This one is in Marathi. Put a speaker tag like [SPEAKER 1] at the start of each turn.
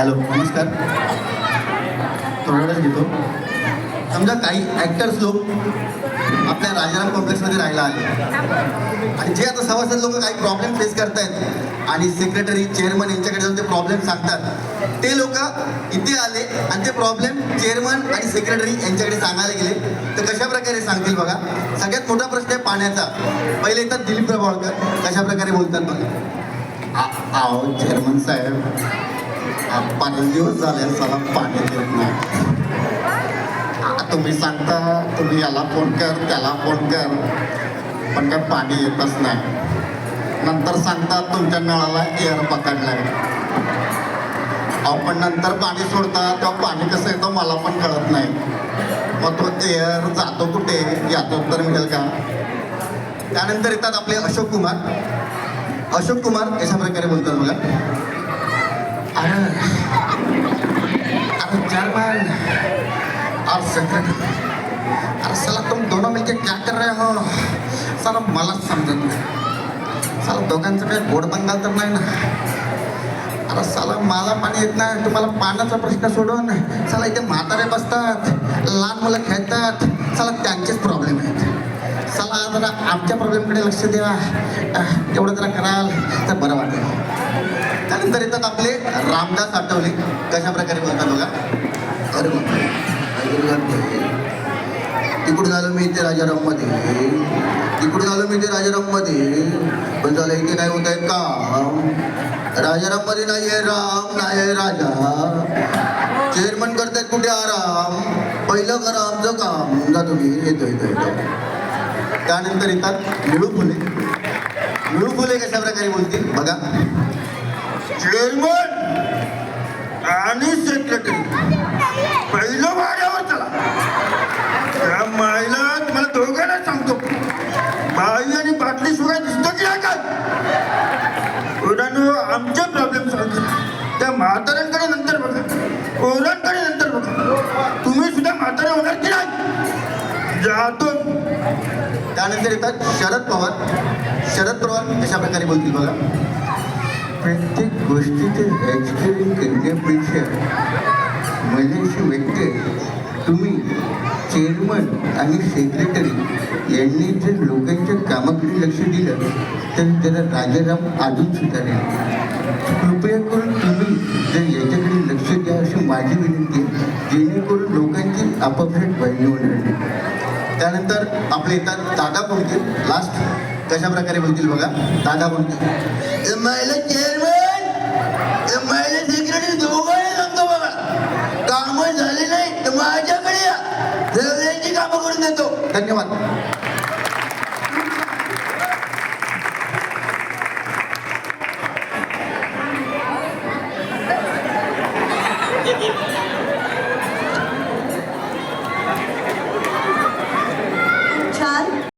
[SPEAKER 1] हॅलो नमस्कार. थोडा वेळ घेतो. समजा काही ॲक्टर्स लोक आपल्या राजाराम कॉम्प्लेक्समध्ये राहायला आले आणि जे आता सभासद लोक काही प्रॉब्लेम फेस करतायत आणि सेक्रेटरी चेअरमन यांच्याकडे जाऊन ते प्रॉब्लेम सांगतात, ते लोक इथे आले आणि ते प्रॉब्लेम चेअरमन आणि सेक्रेटरी यांच्याकडे सांगायला गेले तर कशा प्रकारे सांगतील बघा. सगळ्यात मोठा प्रश्न आहे पाण्याचा. पहिले येतात दिलीप प्रभावळकर, कशा प्रकारे बोलतात बघा. आओ चेअरमन साहेब, 5 दिवस झाले साला पाणी देत नाही. तुम्ही सांगता तुम्ही याला फोन कर त्याला फोन कर पण काय पाणी येतच नाही. नंतर सांगतात तुमच्या नळाला एअर पकडलाय. अहो पण नंतर पाणी सोडता तेव्हा पाणी कसं येतं मला पण कळत नाही. मग तो एअर जातो कुठे याचं उत्तर मिळेल का? त्यानंतर येतात आपले अशोक कुमार. अशोक कुमार कशा प्रकारे बोलतात बघा. अरे चेयरमैन और सेक्रेटरी, अरे साला तुम दोनों मिलके क्या कर रहे हो? साला मला समजत नाही. साला दोघांचं काही गोड बंगाल तर नाही ना? अरे साला मला पाणी येत नाही, तुम्हाला पाण्याचा प्रश्न सोडून साला इथे म्हातारे बसतात, लहान मुलं खेळतात, साला त्यांचेच प्रॉब्लेम आहेत. साला जरा आमच्या प्रॉब्लेमकडे लक्ष द्या, तेवढं जरा कराल तर बरं वाटेल. त्यानंतर येतात आपले रामदास आठवले. कशा प्रकारे बोलतात बघा. अरे तिकडून आलो मी इथे राजाराममध्ये, तिकडून आलो मी इथे राजाराममध्ये, पण झालं इथे नाही होत आहे काम. राजाराममध्ये नाही आहे राम, नाही आहे राजा. चेअरमन करतायत कुठे आराम, पहिलं करा आमचं काम. जा तुम्ही, येतो येतो येतो. त्यानंतर येतात निळू फुले. निळू फुले कशा प्रकारे बोलतील बघा. चेअरमन आणि सेक्रेटरी पहिलं वाड्यावर चला. त्या माईला तुम्हाला दोघांना सांगतो, बाई आणि बाटली शिवाय दिसतं की काय? आमचे प्रॉब्लेम सांगतो. त्या म्हाताऱ्यांकडे नंतर बघा, पोरांकडे नंतर बघा. तुम्ही सुद्धा म्हातारे होणार की नाही? जातो. त्यानंतर येतात शरद पवार. शरद पवार कशा प्रकारे बोलतील बघा. प्रत्येक गोष्टीचे एक्सप्लेन करण्यापेक्षा मला अशी वाटते तुम्ही चेअरमन आणि सेक्रेटरी यांनी जर लोकांच्या कामाकडे लक्ष दिलं तर जरा राजाराम अजून सुधारेल. कृपया करून तुम्ही जर याच्याकडे लक्ष द्या अशी माझी विनंती आहे, जेणेकरून लोकांची आपापसात वाहिनी होणार नाही. त्यानंतर आपले येतात दादा कोणते. लास्ट कशा प्रकारे बोलतील बघा. दादा कोणते. महिला चेअरमन, महिला सेक्रेटरी दोघांनी सांगतो बघा, कामं झाले नाही तर माझ्याकडे या, सगळ्यांची कामं करून देतो. धन्यवाद.